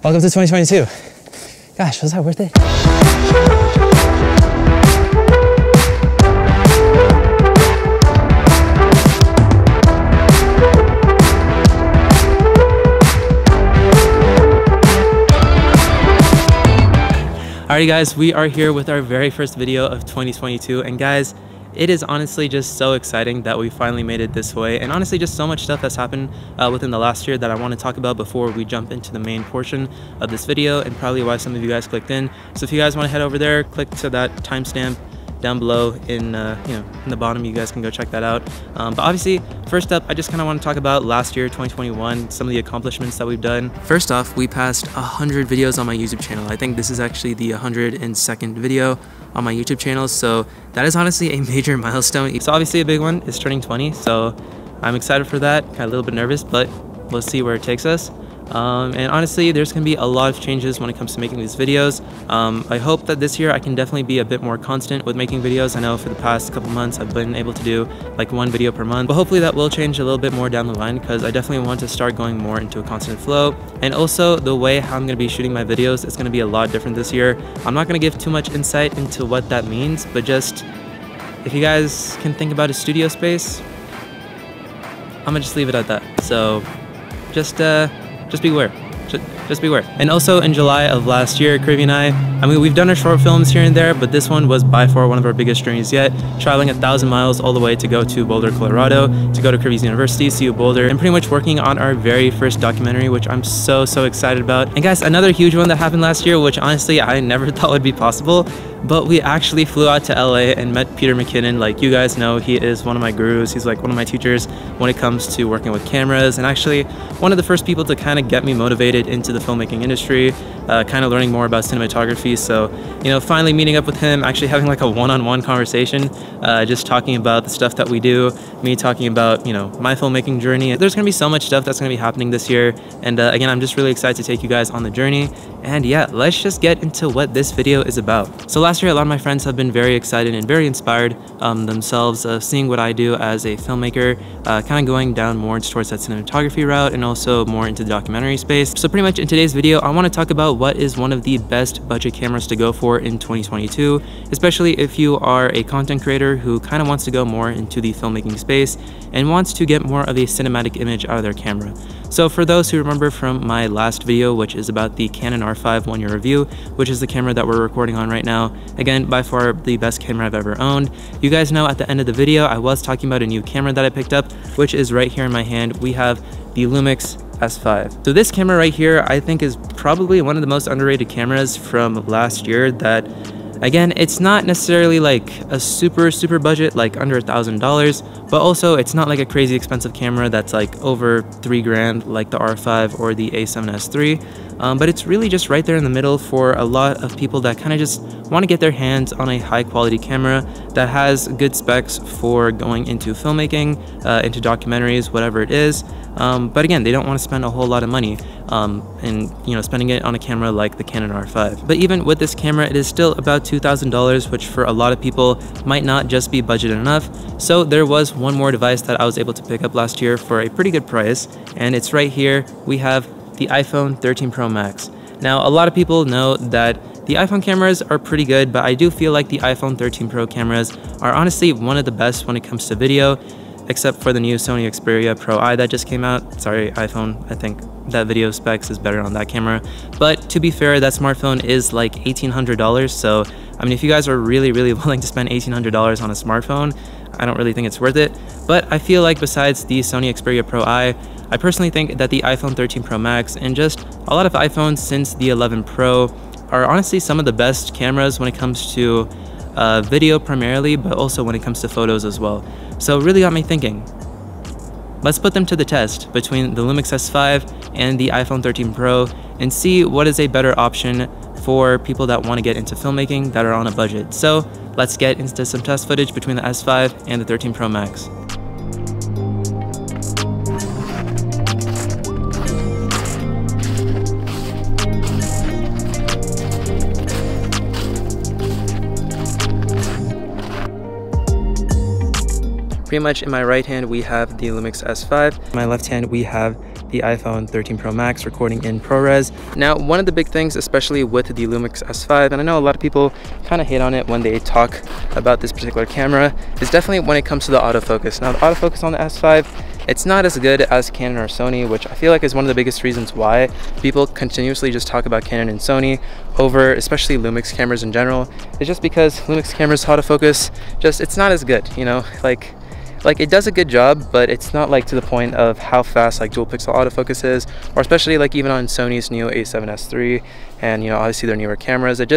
Welcome to 2022. Gosh, was that worth it? Alrighty guys, we are here with our very first video of 2022, and guys, it is honestly just so exciting that we finally made it this way, and honestly just so much stuff that's happened within the last year that I want to talk about before we jump into the main portion of this video, and probably why some of you guys clicked in. So if you guys want to head over there, click to that timestamp down below in in the bottom. You guys can go check that out. But obviously, first up, I just kind of want to talk about last year, 2021, some of the accomplishments that we've done. First off, we passed 100 videos on my YouTube channel. I think this is actually the 102nd video on my YouTube channel, so that is honestly a major milestone. It's obviously a big one. It's turning 20, so I'm excited for that. Kind of a little bit nervous, but we'll see where it takes us. And honestly, there's going to be a lot of changes when it comes to making these videos. I hope that this year I can definitely be a bit more constant with making videos. I know for the past couple months I've been able to do like 1 video per month, but hopefully that will change a little bit more down the line, because I definitely want to start going more into a constant flow. And also the way how I'm going to be shooting my videos is going to be a lot different this year. I'm not going to give too much insight into what that means, but just if you guys can think about a studio space, I'm gonna just leave it at that. So just beware. Just beware. And also in July of last year, Krivy and I mean, we've done our short films here and there, but this one was by far one of our biggest journeys yet, traveling 1,000 miles all the way to go to Boulder, Colorado, to go to Krivy's University, CU Boulder, and pretty much working on our very first documentary, which I'm so excited about. And guys, another huge one that happened last year, which honestly I never thought would be possible, but we actually flew out to LA and met Peter McKinnon. Like, you guys know, he is one of my gurus. He's like one of my teachers when it comes to working with cameras, and actually one of the first people to kind of get me motivated into the filmmaking industry, kind of learning more about cinematography. So, you know, finally meeting up with him, actually having like a one-on-one conversation, just talking about the stuff that we do, me talking about, you know, my filmmaking journey. There's gonna be so much stuff that's gonna be happening this year, and again, I'm just really excited to take you guys on the journey. And yeah, let's just get into what this video is about. So last year, a lot of my friends have been very excited and very inspired themselves, seeing what I do as a filmmaker, kind of going down more towards that cinematography route and also more into the documentary space. So pretty much in today's video, I want to talk about what is one of the best budget cameras to go for in 2022, especially if you are a content creator who kind of wants to go more into the filmmaking space and wants to get more of a cinematic image out of their camera. So for those who remember from my last video, which is about the Canon R5 one-year review, which is the camera that we're recording on right now, again, by far the best camera I've ever owned. You guys know at the end of the video, I was talking about a new camera that I picked up, which is right here in my hand. We have the Lumix S5. So this camera right here, I think is probably one of the most underrated cameras from last year that, again, it's not necessarily like a super budget, like under $1,000, but also it's not like a crazy expensive camera that's like over $3,000 like the R5 or the A7S III. But it's really just right there in the middle for a lot of people that kind of just want to get their hands on a high quality camera that has good specs for going into filmmaking, into documentaries, whatever it is. But again, they don't want to spend a whole lot of money and, you know, spending it on a camera like the Canon R5. But even with this camera, it is still about $2,000, which for a lot of people might not just be budget enough. So there was one more device that I was able to pick up last year for a pretty good price, and it's right here. We have the iPhone 13 Pro Max. Now, a lot of people know that the iPhone cameras are pretty good, but I do feel like the iPhone 13 Pro cameras are honestly one of the best when it comes to video, except for the new Sony Xperia Pro I that just came out. Sorry, iPhone, I think that video specs is better on that camera. But to be fair, that smartphone is like $1,800. So, I mean, if you guys are really willing to spend $1,800 on a smartphone, I don't really think it's worth it. But I feel like besides the Sony Xperia Pro I personally think that the iPhone 13 Pro Max and just a lot of iPhones since the 11 Pro are honestly some of the best cameras when it comes to video primarily, but also when it comes to photos as well. So it really got me thinking, let's put them to the test between the Lumix S5 and the iPhone 13 Pro and see what is a better option for people that want to get into filmmaking that are on a budget. So let's get into some test footage between the S5 and the 13 Pro Max. Pretty much in my right hand, we have the Lumix S5. In my left hand, we have the iPhone 13 Pro Max recording in ProRes. Now, one of the big things, especially with the Lumix S5, and I know a lot of people kind of hate on it when they talk about this particular camera, is definitely when it comes to the autofocus. Now, the autofocus on the S5, it's not as good as Canon or Sony, which I feel like is one of the biggest reasons why people continuously just talk about Canon and Sony over especially Lumix cameras in general. It's just because Lumix cameras autofocus, it's not as good, you know, like it does a good job, but it's not like to the point of how fast like dual pixel autofocus is, or especially like even on Sony's new A7S III and, you know, obviously their newer cameras, it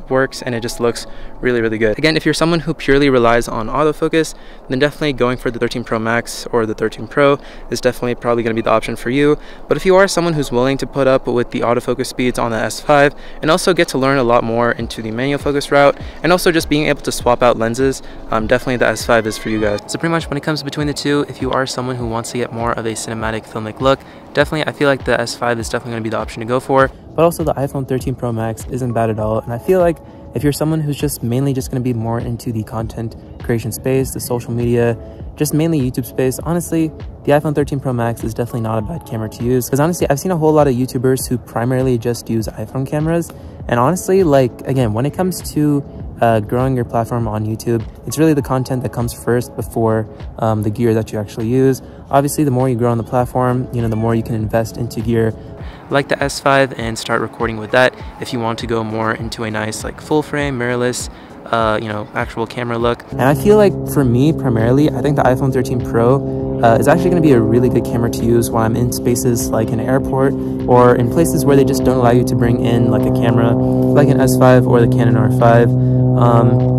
works and it just looks really, really good. Again, if you're someone who purely relies on autofocus, then definitely going for the 13 Pro Max or the 13 Pro is definitely probably going to be the option for you. But if you are someone who's willing to put up with the autofocus speeds on the S5 and also get to learn a lot more into the manual focus route and also just being able to swap out lenses, definitely the S5 is for you guys. So pretty much when it comes between the two, if you are someone who wants to get more of a cinematic filmic look, definitely I feel like the S5 is definitely going to be the option to go for. But also the iPhone 13 Pro Max isn't bad at all, and I feel like if you're someone who's just mainly just going to be more into the content creation space, the social media, just mainly YouTube space, honestly, the iPhone 13 Pro Max is definitely not a bad camera to use. Because honestly, I've seen a whole lot of YouTubers who primarily just use iPhone cameras. And honestly, like, again, when it comes to growing your platform on YouTube, it's really the content that comes first before the gear that you actually use. Obviously, the more you grow on the platform, you know, the more you can invest into gear like the S5 and start recording with that if you want to go more into a nice like full frame mirrorless you know, actual camera look. And I feel like for me primarily, I think the iPhone 13 Pro is actually going to be a really good camera to use while I'm in spaces like an airport or in places where they just don't allow you to bring in like a camera like an S5 or the Canon R5.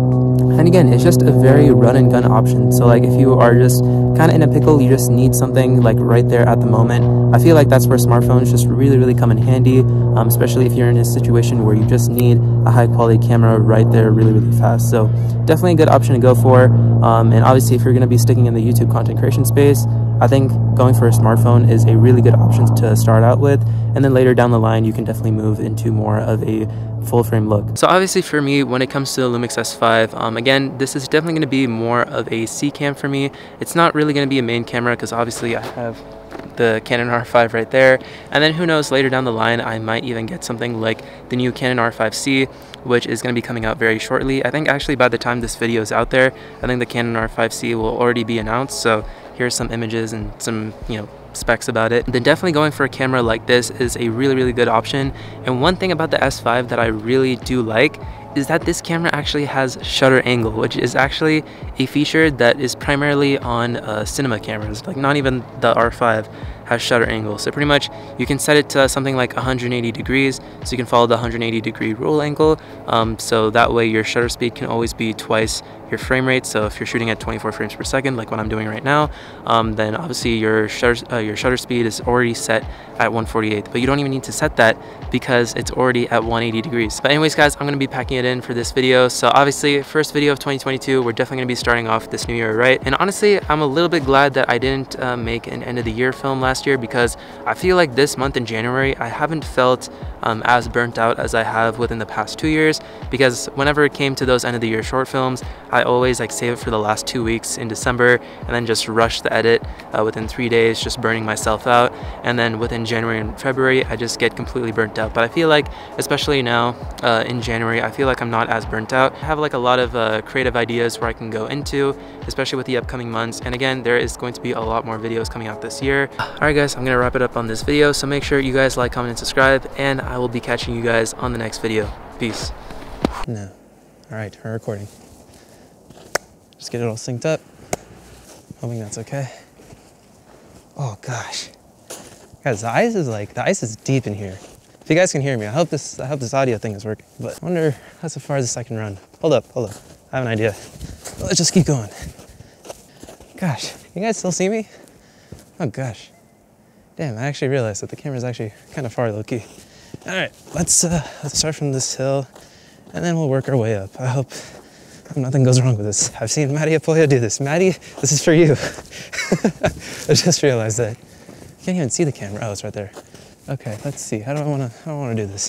And again, it's just a very run and gun option. So like if you are just kind of in a pickle, you just need something like right there at the moment, I feel like that's where smartphones just really, really come in handy, especially if you're in a situation where you just need a high quality camera right there really, really fast. So definitely a good option to go for. And obviously if you're going to be sticking in the YouTube content creation space, I think going for a smartphone is a really good option to start out with, and then later down the line you can definitely move into more of a full frame look. So obviously for me, when it comes to the Lumix S5, again, this is definitely going to be more of a C cam for me. It's not really going to be a main camera because obviously I have the Canon R5 right there, and then who knows, later down the line I might even get something like the new Canon R5C, which is going to be coming out very shortly. I think actually by the time this video is out there, I think the Canon R5C will already be announced. So here's some images and some, you know, specs about it. Then definitely going for a camera like this is a really, really good option. And one thing about the S5 that I really do like is that this camera actually has shutter angle, which is actually a feature that is primarily on cinema cameras. Like not even the R5 has shutter angle. So pretty much you can set it to something like 180 degrees, so you can follow the 180 degree roll angle, so that way your shutter speed can always be twice your frame rate. So if you're shooting at 24 frames per second like what I'm doing right now, then obviously your shutter speed is already set at 148, but you don't even need to set that because it's already at 180 degrees. But anyways guys, I'm going to be packing it in for this video. So obviously first video of 2022, we're definitely going to be starting off this new year right. And honestly, I'm a little bit glad that I didn't make an end of the year film last year, because I feel like this month in January I haven't felt as burnt out as I have within the past 2 years, because whenever it came to those end of the year short films, I always like save it for the last 2 weeks in December and then just rush the edit within 3 days, just burning myself out. And then within January and February I just get completely burnt out. But I feel like especially now in January, I feel like I'm not as burnt out. I have like a lot of creative ideas where I can go into, especially with the upcoming months. And again, there is going to be a lot more videos coming out this year. Alright guys, I'm gonna wrap it up on this video, so make sure you guys like, comment, and subscribe, and I will be catching you guys on the next video. Peace. No. Alright, we're recording. Just get it all synced up. Hoping that's okay. Oh gosh. Guys, the ice is deep in here. If you guys can hear me, I hope this audio thing is working. But I wonder that's as far as I can run. Hold up. I have an idea. Let's just keep going. Gosh, you guys still see me? Oh gosh. Damn, I actually realized that the camera's actually kind of far low-key. All right, let's start from this hill, and then we'll work our way up. I hope nothing goes wrong with this. I've seen Maddie Apoya do this. Maddie, this is for you. I just realized that. I can't even see the camera. Oh, it's right there. Okay, let's see. How do I want to do this?